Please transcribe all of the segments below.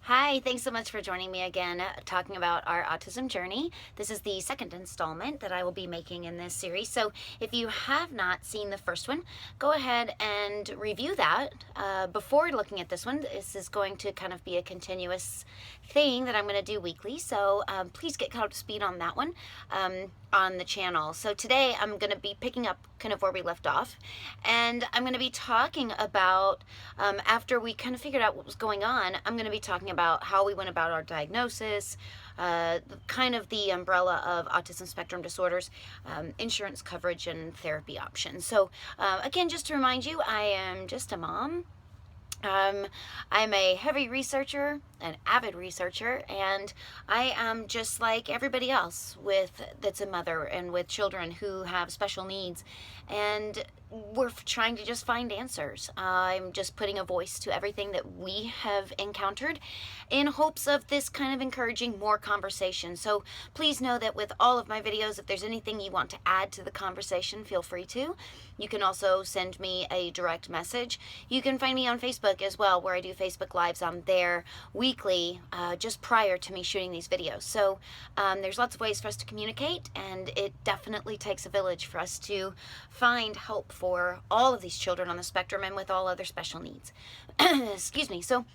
Hi, thanks so much for joining me again, talking about our autism journey. This is the second installment that I will be making in this series. So if you have not seen the first one, go ahead and review that before looking at this one. This is going to kind of be a continuous thing that I'm going to do weekly. So please get caught up to speed on that one on the channel. So today I'm going to be picking up kind of where we left off, and I'm going to be talking about, after we kind of figured out what was going on, I'm going to be talking about how we went about our diagnosis, kind of the umbrella of autism spectrum disorders, insurance coverage, and therapy options. So again, just to remind you, I am just a mom. I'm a heavy researcher, an avid researcher, and I am just like everybody else that's a mother and with children who have special needs, and we're trying to just find answers. I'm just putting a voice to everything that we have encountered in hopes of this kind of encouraging more conversation. So please know that with all of my videos, if there's anything you want to add to the conversation, feel free to. You can also send me a direct message. You can find me on Facebook as well, where I do Facebook Lives on there weekly, just prior to me shooting these videos. So there's lots of ways for us to communicate, and it definitely takes a village for us to find help for all of these children on the spectrum and with all other special needs. Excuse me. So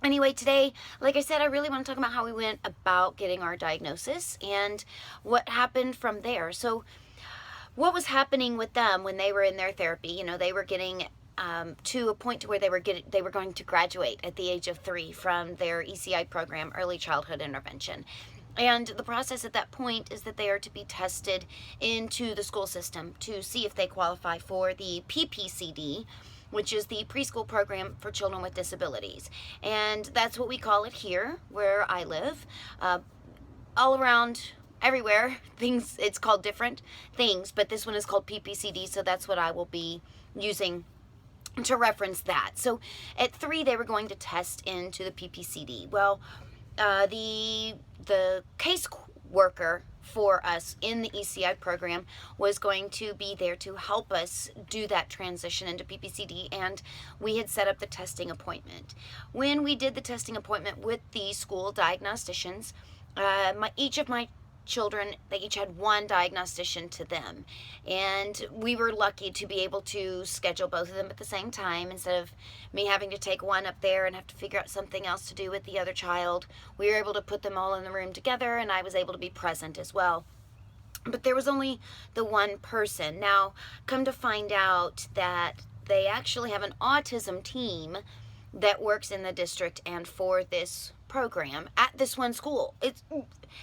anyway, today, like I said, I really want to talk about how we went about getting our diagnosis and what happened from there. So what was happening with them when they were in their therapy? You know, they were getting to a point to where they were going to graduate at the age of 3 from their ECI program, early childhood intervention. And the process at that point is that they are to be tested into the school system to see if they qualify for the PPCD, which is the preschool program for children with disabilities. And that's what we call it here where I live. All around everywhere, it's called different things, but this one is called PPCD, so that's what I will be using to reference that. So at 3, they were going to test into the PPCD. Well, the case worker for us in the ECI program was going to be there to help us do that transition into PPCD, and we had set up the testing appointment. When we did the testing appointment with the school diagnosticians, each of my children, they each had one diagnostician to them, and we were lucky to be able to schedule both of them at the same time instead of me having to take one up there and have to figure out something else to do with the other child. We were able to put them all in the room together, and I was able to be present as well. But there was only the one person. Now, come to find out that they actually have an autism team that works in the district and for this program at this one school.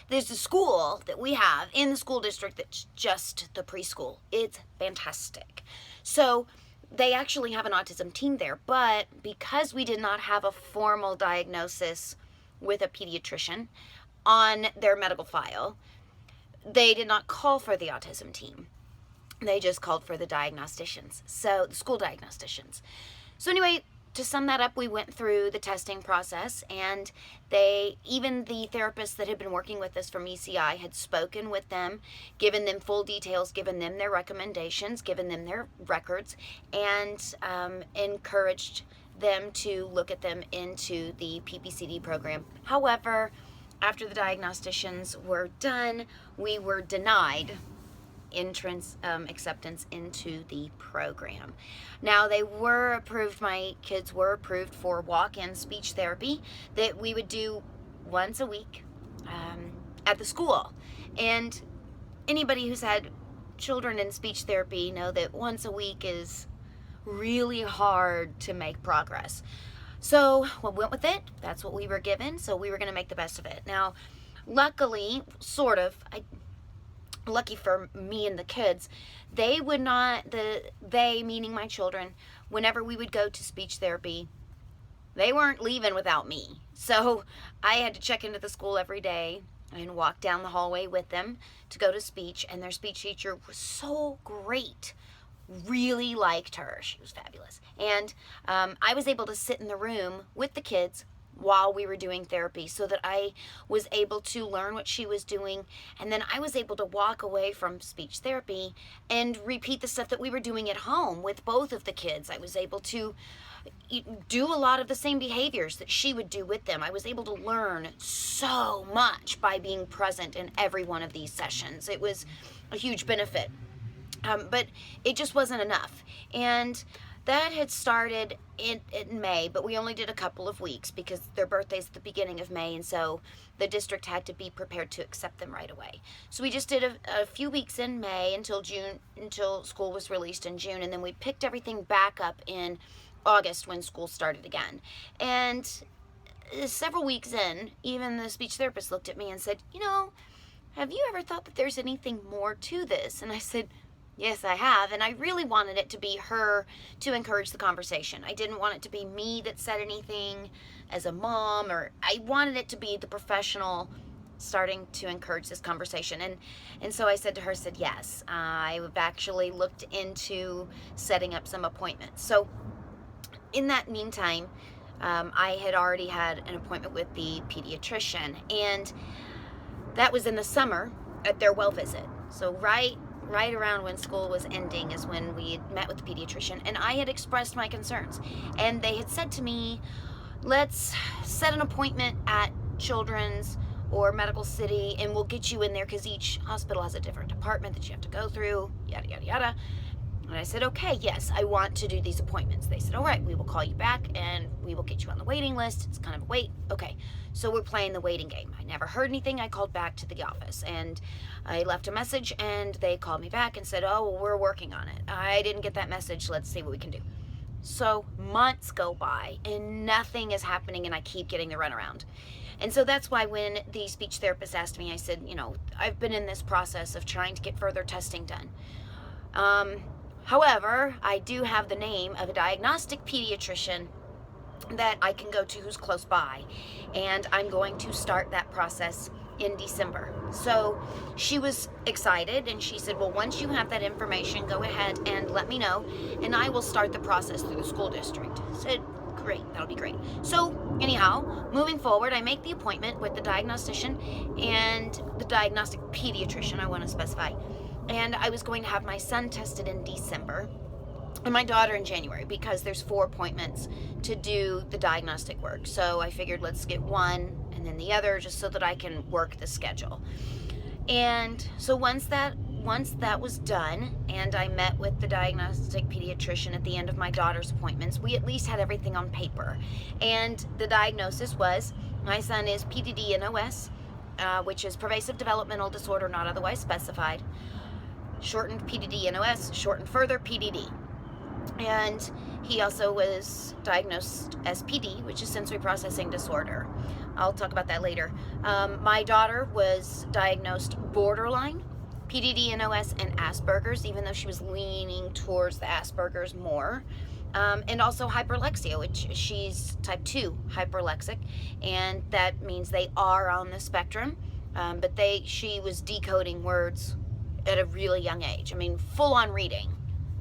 There's a school that we have in the school district that's just the preschool. It's fantastic. So they actually have an autism team there, but because we did not have a formal diagnosis with a pediatrician on their medical file, they did not call for the autism team. They just called for the diagnosticians, so the school diagnosticians. So anyway, to sum that up, we went through the testing process, and even the therapists that had been working with us from ECI had spoken with them, given them full details, given them their recommendations, given them their records, and encouraged them to look at them into the PPCD program. However, after the diagnosticians were done, we were denied entrance acceptance into the program. Now, they were approved, my kids were approved for walk-in speech therapy that we would do once a week at the school. And anybody who's had children in speech therapy know that once a week is really hard to make progress. So we went with it. That's what we were given, so we were going to make the best of it. Now, luckily, lucky for me and the kids, they would not, they meaning my children, whenever we would go to speech therapy, they weren't leaving without me. So I had to check into the school every day and walk down the hallway with them to go to speech, and their speech teacher was so great. Really liked her. She was fabulous. And I was able to sit in the room with the kids while we were doing therapy so that I was able to learn what she was doing, and then I was able to walk away from speech therapy and repeat the stuff that we were doing at home with both of the kids. I was able to do a lot of the same behaviors that she would do with them. I was able to learn so much by being present in every one of these sessions. It was a huge benefit. But it just wasn't enough. And that had started in May, but we only did a couple of weeks because their birthday's at the beginning of May, and so the district had to be prepared to accept them right away. So we just did a few weeks in May until June, until school was released in June, and then we picked everything back up in August when school started again. And several weeks in, even the speech therapist looked at me and said, have you ever thought that there's anything more to this? And I said, yes, I have, and I really wanted it to be her to encourage the conversation. I didn't want it to be me that said anything as a mom, or I wanted it to be the professional starting to encourage this conversation. And so I said to her, yes, I've actually looked into setting up some appointments. So in that meantime, I had already had an appointment with the pediatrician, and that was in the summer at their well visit. So right around when school was ending is when we had met with the pediatrician, and I had expressed my concerns, and they had said to me, let's set an appointment at Children's or Medical City, and we'll get you in there because each hospital has a different department that you have to go through, yada yada yada. And I said, okay, yes, I want to do these appointments. They said, all right, we will call you back and we will get you on the waiting list. It's kind of a wait. Okay, so we're playing the waiting game. I never heard anything. I called back to the office and I left a message, and they called me back and said, oh, well, we're working on it. I didn't get that message. Let's see what we can do. So months go by and nothing is happening, and I keep getting the runaround. And so that's why when the speech therapist asked me, I said, I've been in this process of trying to get further testing done. However, I do have the name of a diagnostic pediatrician that I can go to who's close by, and I'm going to start that process in December. So she was excited, and she said, well, once you have that information, go ahead and let me know, and I will start the process through the school district. I said, great, that'll be great. So anyhow, moving forward, I make the appointment with the diagnostician and the diagnostic pediatrician, I want to specify. And I was going to have my son tested in December and my daughter in January, because there's 4 appointments to do the diagnostic work. So I figured let's get one and then the other, just so that I can work the schedule. And so once that was done and I met with the diagnostic pediatrician at the end of my daughter's appointments, we at least had everything on paper. And the diagnosis was, my son is PDD-NOS, which is pervasive developmental disorder not otherwise specified, shortened PDD-NOS, shortened further PDD. And he also was diagnosed as PD, which is sensory processing disorder. I'll talk about that later. My daughter was diagnosed borderline, PDD-NOS, and Asperger's, even though she was leaning towards the Asperger's more. And also hyperlexia, which she's type 2 hyperlexic, and that means they are on the spectrum, but she was decoding words at a really young age. I mean, full on reading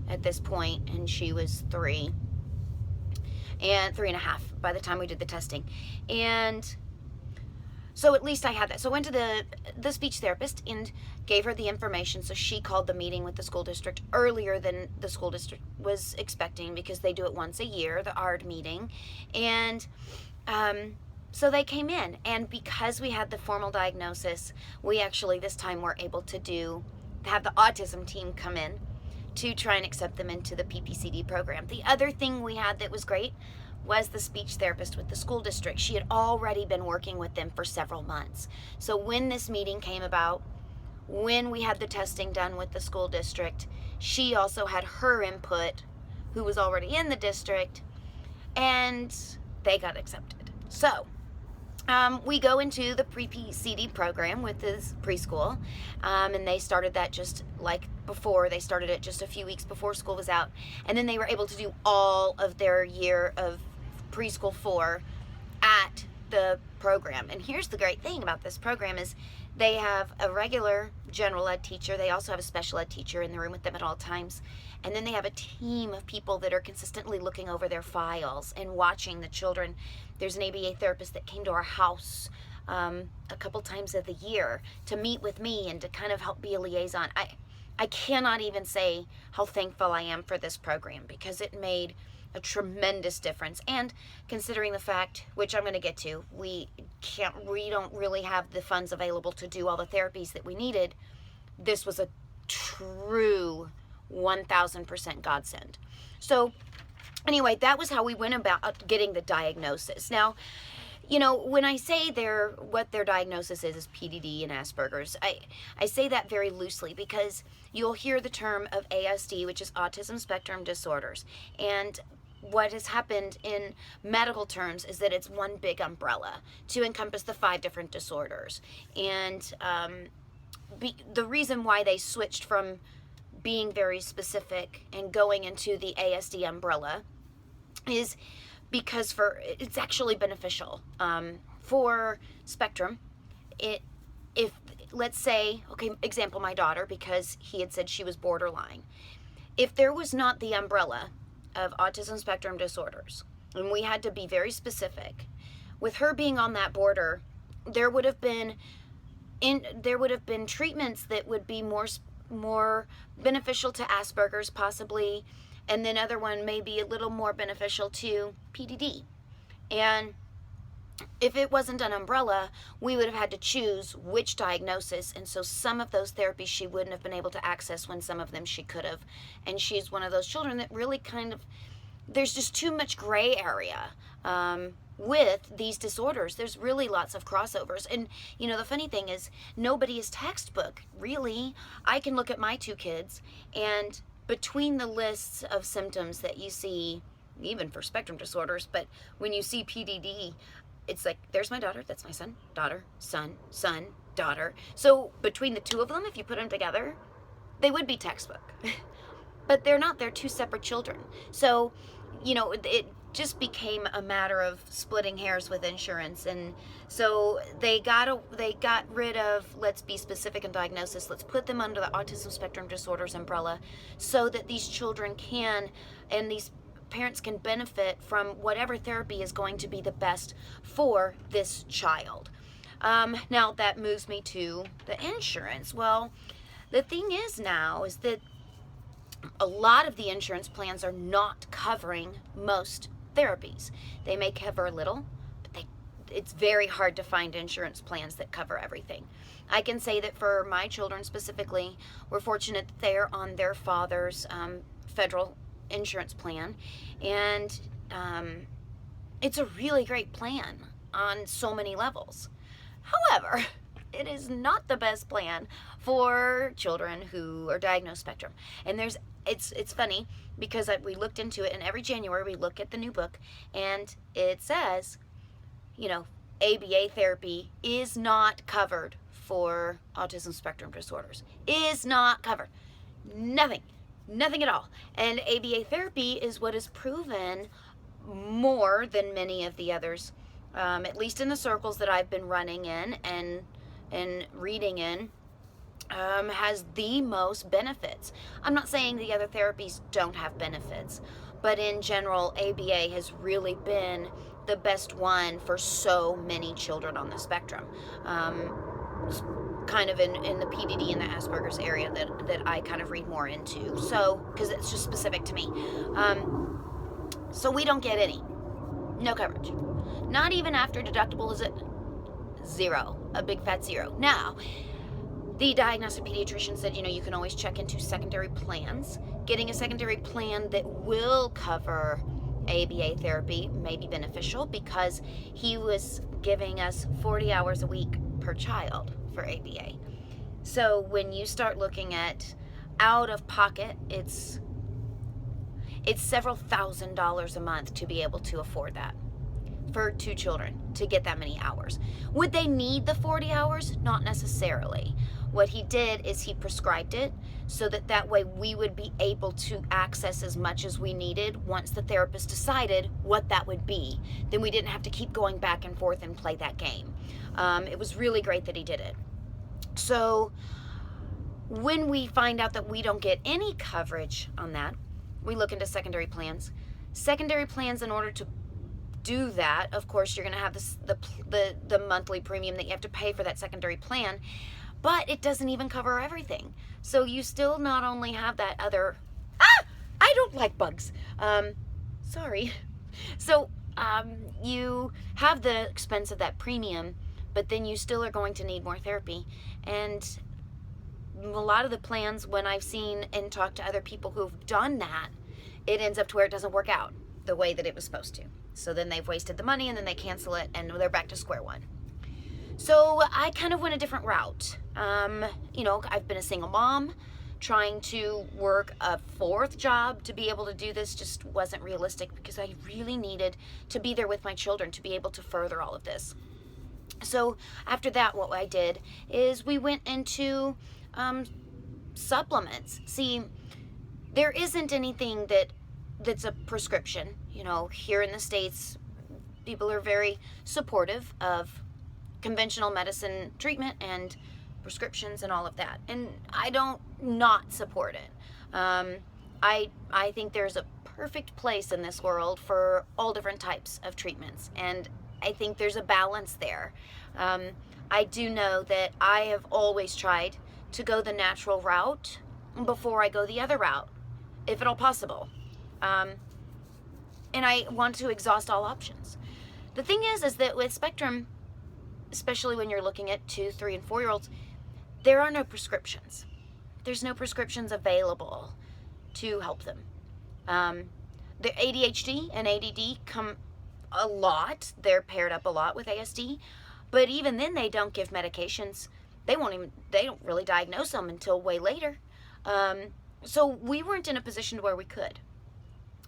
at this point, and she was 3 and 3.5 by the time we did the testing. And so at least I had that. So I went to the speech therapist and gave her the information. So she called the meeting with the school district earlier than the school district was expecting, because they do it once a year, the ARD meeting. And so they came in, and because we had the formal diagnosis, we actually this time were able to have the autism team come in to try and accept them into the PPCD program. The other thing we had that was great was the speech therapist with the school district. She had already been working with them for several months. So when this meeting came about, when we had the testing done with the school district, she also had her input, who was already in the district, and they got accepted. So we go into the pre-PCD program with this preschool, and they started that just like before. They started it just a few weeks before school was out, and then they were able to do all of their year of preschool 4 at the program. And here's the great thing about this program is they have a regular general ed teacher. They also have a special ed teacher in the room with them at all times. And then they have a team of people that are consistently looking over their files and watching the children There's an ABA therapist that came to our house a couple times of the year to meet with me and to kind of help be a liaison. I cannot even say how thankful I am for this program, because it made a tremendous difference. And considering the fact, which I'm going to get to, we don't really have the funds available to do all the therapies that we needed. This was a true 1000% godsend. So anyway, that was how we went about getting the diagnosis. Now, you know, when I say what their diagnosis is PDD and Asperger's, I say that very loosely, because you'll hear the term of ASD, which is Autism Spectrum Disorders. And what has happened in medical terms is that it's one big umbrella to encompass the 5 different disorders. And the reason why they switched from being very specific and going into the ASD umbrella is because it's actually beneficial for spectrum. If let's say, okay, example, my daughter, because he had said she was borderline. If there was not the umbrella of autism spectrum disorders, and we had to be very specific, with her being on that border, there would have been treatments that would be more beneficial to Asperger's possibly, and then other one may be a little more beneficial to PDD. And if it wasn't an umbrella, we would have had to choose which diagnosis, and so some of those therapies she wouldn't have been able to access when some of them she could have. And she's one of those children that really there's just too much gray area with these disorders. There's really lots of crossovers. And you know, the funny thing is, nobody is textbook, really. I can look at my 2 kids, and between the lists of symptoms that you see, even for spectrum disorders, but when you see PDD, it's like, there's my daughter, that's my son, daughter, son, son, daughter. So between the 2 of them, if you put them together, they would be textbook. But they're not, they're 2 separate children. So, you know, it just became a matter of splitting hairs with insurance. And so they got rid of, let's be specific in diagnosis, let's put them under the autism spectrum disorders umbrella, so that these children and these parents can benefit from whatever therapy is going to be the best for this child. Now that moves me to the insurance. Well, the thing is now is that a lot of the insurance plans are not covering most therapies. They may cover a little, but it's very hard to find insurance plans that cover everything. I can say that for my children specifically, we're fortunate that they're on their father's federal insurance plan, and it's a really great plan on so many levels. However, it is not the best plan for children who are diagnosed spectrum. And it's funny, because we looked into it, and every January we look at the new book, and it says, you know, ABA therapy is not covered for autism spectrum disorders. Is not covered. Nothing at all. And ABA therapy is what is proven more than many of the others, at least in the circles that I've been running in and reading in, has the most benefits. I'm not saying the other therapies don't have benefits, but in general, ABA has really been the best one for so many children on the spectrum. Kind of in the PDD and the Asperger's area that I kind of read more into. So, because it's just specific to me. So we don't get any. No coverage. Not even after deductible is it 0. A big fat 0. Now, the diagnostic pediatrician said, you know, you can always check into secondary plans. Getting a secondary plan that will cover ABA therapy may be beneficial, because he was giving us 40 hours a week per child for ABA. So when you start looking at out of pocket, it's several $1,000s a month to be able to afford that for 2 children, to get that many hours. Would they need the 40 hours? Not necessarily. What he did is he prescribed it so that way we would be able to access as much as we needed once the therapist decided what that would be. Then we didn't have to keep going back and forth and play that game. It was really great that he did it. So when we find out that we don't get any coverage on that, we look into secondary plans. Secondary plans, in order to do that, of course, you're going to have the monthly premium that you have to pay for that secondary plan, but it doesn't even cover everything. So you still not only have that other, I don't like bugs. Sorry. So you have the expense of that premium, but then you still are going to need more therapy. And a lot of the plans, when I've seen and talked to other people who've done that, it ends up to where it doesn't work out the way that it was supposed to. So then they've wasted the money, and then they cancel it, and they're back to square one. So I kind of went a different route. I've been a single mom. Trying to work a fourth job to be able to do this just wasn't realistic, because I really needed to be there with my children to be able to further all of this. So after that, what I did is we went into supplements. See, there isn't anything that's a prescription. Here in the States, people are very supportive of conventional medicine treatment and prescriptions and all of that, and I don't not support it. I think there's a perfect place in this world for all different types of treatments, and I think there's a balance there. I do know that I have always tried to go the natural route before I go the other route, if at all possible. And I want to exhaust all options. The thing is that with Spectrum, especially when you're looking at 2, 3, and 4-year-olds, there are no prescriptions. There's no prescriptions available to help them. The ADHD and ADD come a lot. They're paired up a lot with ASD, but even then they don't give medications. They don't really diagnose them until way later. So we weren't in a position where we could.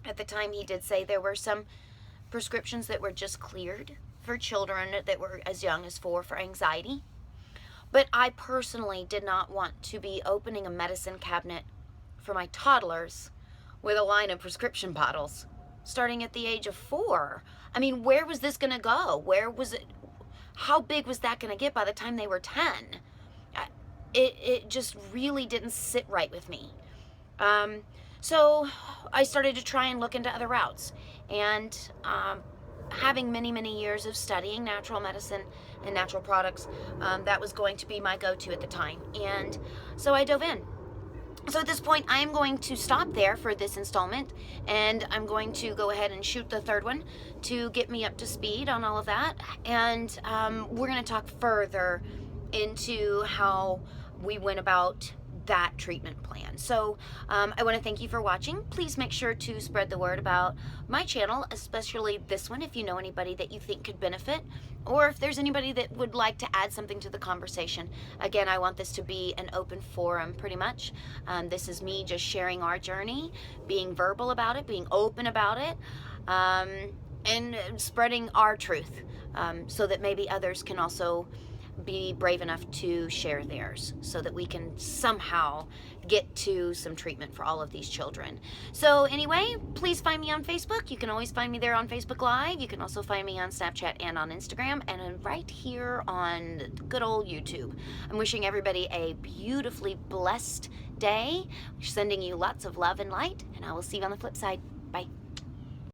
At the time, he did say there were some prescriptions that were just cleared for children that were as young as 4 for anxiety. But I personally did not want to be opening a medicine cabinet for my toddlers with a line of prescription bottles starting at the age of 4. I mean, where was this going to go? Where was it? How big was that going to get by the time they were 10? It just really didn't sit right with me. So I started to try and look into other routes. And having many, many years of studying natural medicine and natural products, that was going to be my go-to at the time. And so I dove in. So at this point, I am going to stop there for this installment, and I'm going to go ahead and shoot the third one to get me up to speed on all of that. And we're going to talk further into how we went about that treatment plan. So I want to thank you for watching. Please make sure to spread the word about my channel, especially this one, if you know anybody that you think could benefit, or if there's anybody that would like to add something to the conversation. Again, I want this to be an open forum pretty much. This is me just sharing our journey, being verbal about it, being open about it, and spreading our truth, so that maybe others can also be brave enough to share theirs, so that we can somehow get to some treatment for all of these children. So anyway, please find me on Facebook. You can always find me there on Facebook Live. You can also find me on Snapchat and on Instagram, and right here on good old YouTube. I'm wishing everybody a beautifully blessed day, sending you lots of love and light, and I will see you on the flip side. Bye.